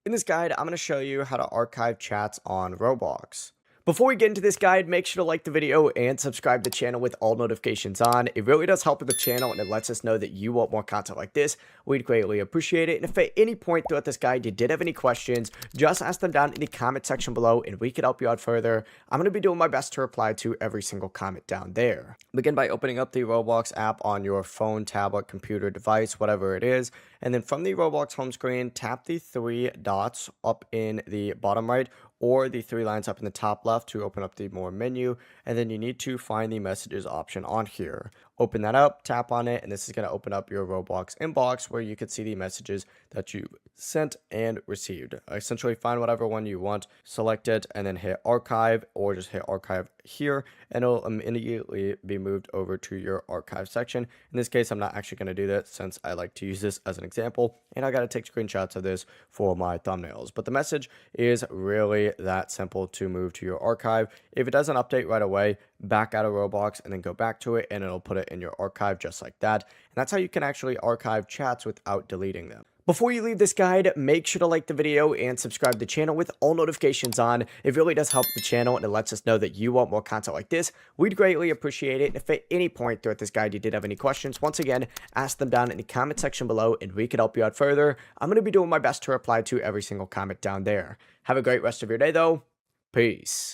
In this guide, I'm going to show you how to archive chats on Roblox. Before we get into this guide, make sure to like the video and subscribe to the channel with all notifications on. It really does help with the channel and it lets us know that you want more content like this. We'd greatly appreciate it. And if at any point throughout this guide you did have any questions, just ask them down in the comment section below and we can help you out further. I'm going to be doing my best to reply to every single comment down there. Begin by opening up the Roblox app on your phone, tablet, computer, device, whatever it is. And then from the Roblox home screen, tap the three dots up in the bottom right or the three lines up in the top left to open up the more menu, and then you need to find the messages option on here. Open that up, tap on it, and this is going to open up your Roblox inbox where you can see the messages that you sent and received. Essentially find whatever one you want, select it, and then hit archive or just hit archive here, and it'll immediately be moved over to your archive section. In this case, I'm not actually going to do that since I like to use this as an example, and I got to take screenshots of this for my thumbnails. But the message is really that simple to move to your archive. If it doesn't update right away, back out of Roblox and then go back to it and it'll put it in your archive just like that. And that's how you can actually archive chats without deleting them. Before you leave this guide, make sure to like the video and subscribe to the channel with all notifications on. It really does help the channel and it lets us know that you want more content like this. We'd greatly appreciate it. If at any point throughout this guide you did have any questions, once again, ask them down in the comment section below and we can help you out further. I'm going to be doing my best to reply to every single comment down there. Have a great rest of your day though. Peace.